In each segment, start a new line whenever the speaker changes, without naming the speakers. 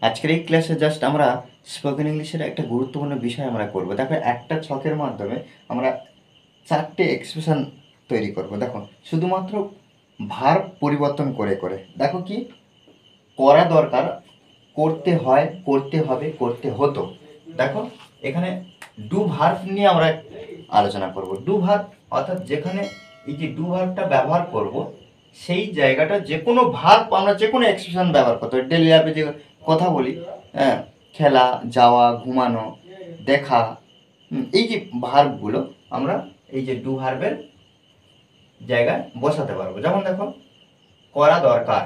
আজকের এই ক্লাসে জাস্ট আমরা স্পোকেন ইংলিশের একটা গুরুত্বপূর্ণ বিষয় আমরা করব। দেখো, একটা ছকের মাধ্যমে আমরা 4টে এক্সপ্রেশন তৈরি করব। দেখো, শুধুমাত্র ভার্ব পরিবর্তন করে করে। দেখো কি করা দরকার, করতে হয়, করতে হবে, করতে হতো। দেখো এখানে ডু ভার্ব নিয়ে আমরা আলোচনা করব। ডু ভার্ব অর্থাৎ যেখানে এই যে ডু ভার্বটা ব্যবহার করব সেই জায়গাটা যে কোনো ভার্ব আমরা যে কোনো এক্সপ্রেশন ব্যবহার করতে পারি। ডেলি লাইফে যে কথা বলি, হ্যাঁ, খেলা, যাওয়া, ঘুমানো, দেখা, এই যে ভার্বগুলো আমরা এই যে ডু ভার্বের জায়গায় বসাতে পারবো। যেমন দেখো, করা দরকার,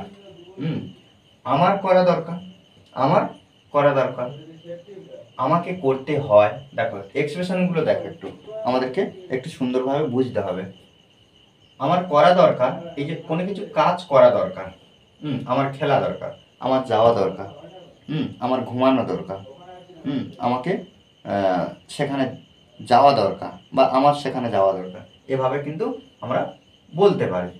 আমার করা দরকার, আমার করা দরকার, আমাকে করতে হয়। দেখো এক্সপ্রেশনগুলো দেখো, একটু আমাদেরকে একটু সুন্দরভাবে বুঝতে হবে। আমার করা দরকার, এই যে কোনো কিছু কাজ করা দরকার, আমার খেলা দরকার, আমার যাওয়া দরকার, আমার ঘুমানো দরকার, আমাকে সেখানে যাওয়া দরকার, বা আমার সেখানে যাওয়া দরকার, এভাবে কিন্তু আমরা বলতে পারি।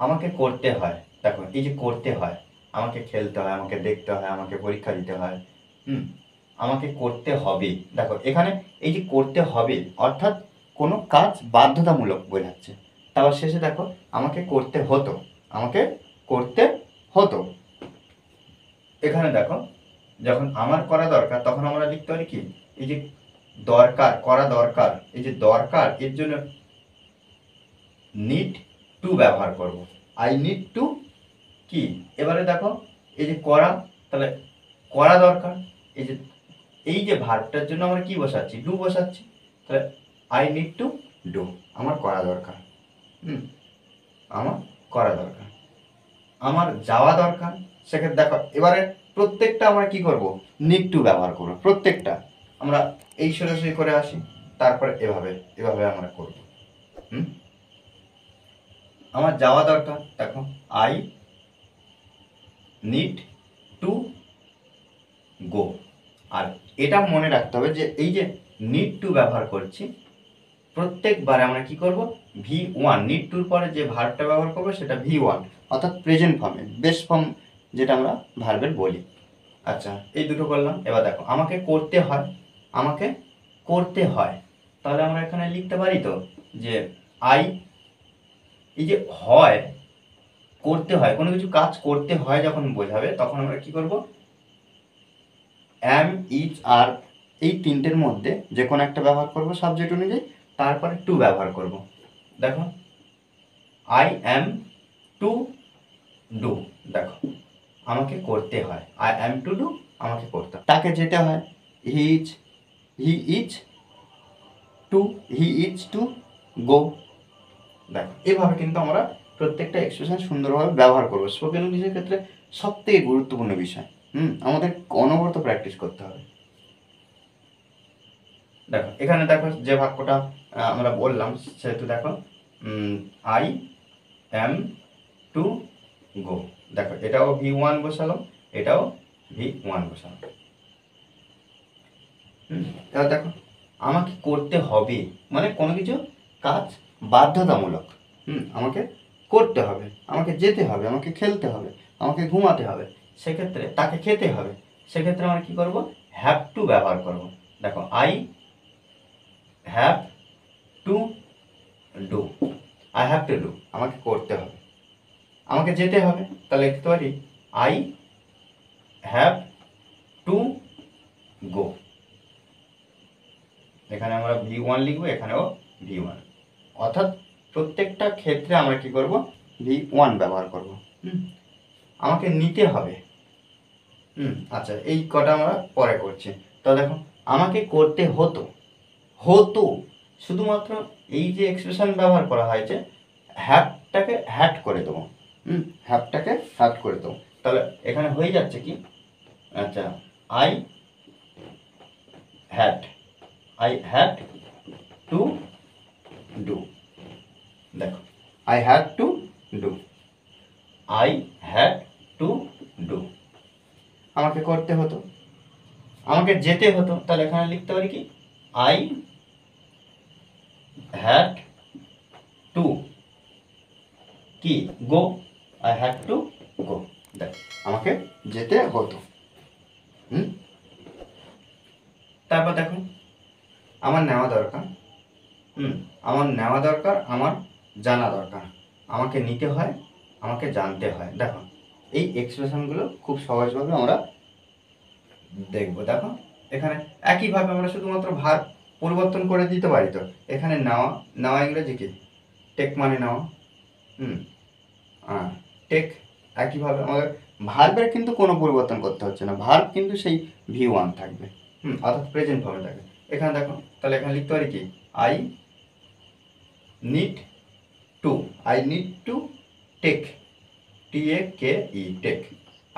আমাকে করতে হয়, দেখো এই যে করতে হয়, আমাকে খেলতে হয়, আমাকে দেখতে হয়, আমাকে পরীক্ষা দিতে হয়, আমাকে করতে হবে। দেখো এখানে এই যে করতে হবে অর্থাৎ কোনো কাজ বাধ্যতামূলক বোঝাচ্ছে। তারপর শেষে দেখো আমাকে করতে হতো, আমাকে করতে হতো। এখানে দেখো যখন আমার করা দরকার তখন আমরা লিখতে পারি কি, এই যে দরকার, করা দরকার, এই যে দরকার এর জন্য নিড টু ব্যবহার করব। আই নিড টু কি, এবারে দেখো এই যে করা, তাহলে করা দরকার, এই যে ভার্বটার জন্য আমরা কি বসাচ্ছি, ডু বসাচ্ছি। তাহলে আই নিড টু ডু, আমার করা দরকার, আমার করা দরকার, আমার যাওয়া দরকার। সেক্ষেত্রে দেখো এবারে প্রত্যেকটা আমরা কি করব, নিড টু ব্যবহার করব। প্রত্যেকটা আমরা এই সরাসরি করে আসি, তারপরে এভাবে এভাবে আমরা করব। আমার যাওয়া দরকার, দেখো আই নিড টু গো। আর এটা মনে রাখতে হবে যে এই যে নিড টু ব্যবহার করছি, প্রত্যেকবারে আমরা কি করব, V1, নিড টুর পরে যে ভার্বটা ব্যবহার করব সেটা V1, অর্থাৎ প্রেজেন্ট ফর্মে, বেস ফর্ম যেটা আমরা ভার্বের বলি। আচ্ছা, এই দুটো করলাম। এবার দেখো আমাকে করতে হয়, আমাকে করতে হয়, তাহলে আমরা এখানে লিখতে পারি তো যে আই, এই যে হয়, করতে হয়, কোনো কিছু কাজ করতে হয় যখন বোঝাবে তখন আমরা কি করব, অ্যাম, ইজ, আর, এই তিনটের মধ্যে যে কোনো একটা ব্যবহার করব সাবজেক্ট অনুযায়ী, তারপরে টু ব্যবহার করব। দেখো আই অ্যাম টু ডু, দেখো আমাকে করতে হয়, আই অ্যাম টু ডু, আমাকে করতে হয়। তাকে যেতে হয়, he is, he is to, he is to go. দেখো এভাবে কিন্তু আমরা প্রত্যেকটা এক্সপ্রেশন সুন্দরভাবে ব্যবহার করবো। স্পোকেন ইংলিশের ক্ষেত্রে সব থেকে গুরুত্বপূর্ণ বিষয়, আমাদের অনবরত প্র্যাকটিস করতে হবে। দেখো এখানে দেখো যে বাক্যটা আমরা বললাম, সেহেতু দেখো আই অ্যাম টু গো। দেখো এটাও V1 বসালাম, এটাও V1 বসালাম। এবার দেখো আমাকে করতে হবে, মানে কোনো কিছু কাজ বাধ্যতামূলক, আমাকে করতে হবে, আমাকে যেতে হবে, আমাকে খেলতে হবে, আমাকে ঘুমাতে হবে, সেক্ষেত্রে তাকে খেতে হবে, সেক্ষেত্রে আমরা কি করব, হ্যাভ টু ব্যবহার করব। দেখো I have to do, I have to do, আমাকে করতে হবে, আমাকে যেতে হবে, তাহলে লিখতে পারি আই হ্যাভ টু গো। এখানে আমরা V1 লিখবো, এখানেও V1, অর্থাৎ প্রত্যেকটা ক্ষেত্রে আমরা কি করব, V1 ব্যবহার করব। আমাকে নিতে হবে, আচ্ছা এই কটা আমরা পরে করছি। তো দেখো আমাকে করতে হতো, হতো শুধুমাত্র এই যে এক্সপ্রেশন ব্যবহার করা হয়েছে, হ্যাভটাকে হ্যাড করে দেবো, হ্যাভটাকে হ্যাড করে দেবো, তাহলে এখানে হয়ে যাচ্ছে কি, আচ্ছা I had, I had to do. দেখো I had to do, I had to do, আমাকে করতে হতো, আমাকে যেতে হতো, তাহলে এখানে লিখতে পারি কি, আই হ্যাড টু কি গো, আই হ্যাড টু গো। দেখ আমাকে যেতে হতো। হুম, তারপর দেখো আমার নেওয়া দরকার, আমার নেওয়া দরকার, আমার জানা দরকার। আমাকে নিতে হয়, আমাকে জানতে হয়। দেখো এই এক্সপ্রেশনগুলো খুব সহজভাবে আমরা দেখবো। দেখো এখানে একইভাবে আমরা শুধুমাত্র ভার পরিবর্তন করে দিতে পারি। তো এখানে নেওয়া, নেওয়া ইংরেজি কি? টেক মানে নেওয়া। হুম, টেক। একইভাবে আমাদের ভার্বের কিন্তু কোনো পরিবর্তন করতে হচ্ছে না, ভার্ব কিন্তু সেই V1 থাকবে। অর্থাৎ প্রেজেন্ট ফর্মে থাকবে। এখানে দেখো তাহলে এখানে লিখতে পারি কি? I need to, I need to take, TAKE, take.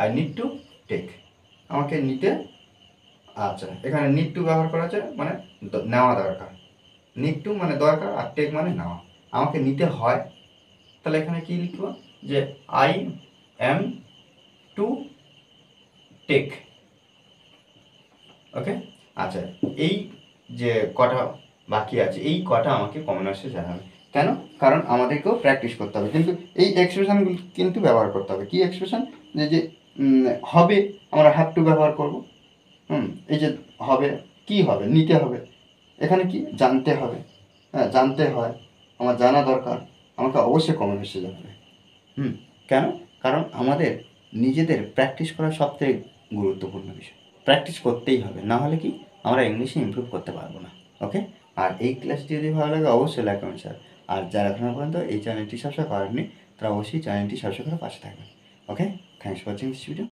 I need to take, আমাকে নিতে। আচ্ছা, এখানে নিড টু ব্যবহার করা আছে মানে নেওয়া দরকার। নিড টু মানে দরকার, আর টেক মানে নেওয়া। আমাকে নিতে হয়, তাহলে এখানে কি লিখবো? যে আই এম টু টেক। ওকে। আচ্ছা, এই যে কটা বাকি আছে, এই কটা আমাকে কমেন্ট বক্সে জানাবে। কেন? কারণ আমাদেরকেও প্র্যাকটিস করতে হবে, কিন্তু এই এক্সপ্রেশনগুলো কিন্তু ব্যবহার করতে হবে। কি এক্সপ্রেশন? যে যে হবে, আমরা হ্যাভ টু ব্যবহার করব। এই যে হবে, কি হবে? নিতে হবে। এখানে কি? জানতে হবে। হ্যাঁ, জানতে হয়, আমার জানা দরকার, আমাকে অবশ্যই কমেন্ট বক্সে জানাবে। কেন? কারণ আমাদের নিজেদের প্র্যাকটিস করা সবথেকে গুরুত্বপূর্ণ বিষয়। প্র্যাকটিস করতেই হবে, না হলে কি আমরা ইংলিশে ইমপ্রুভ করতে পারবো না। ওকে। আর এই ক্লাসটি যদি ভালো লাগে অবশ্যই লাইক কমেন্ট শেয়ার। আর যারা এখনো পর্যন্ত এই চ্যানেলটি সাবস্ক্রাইব করেননি তারা অবশ্যই চ্যানেলটি সাবস্ক্রাইব করে পাশে থাকবেন। Okay, thanks for watching this video.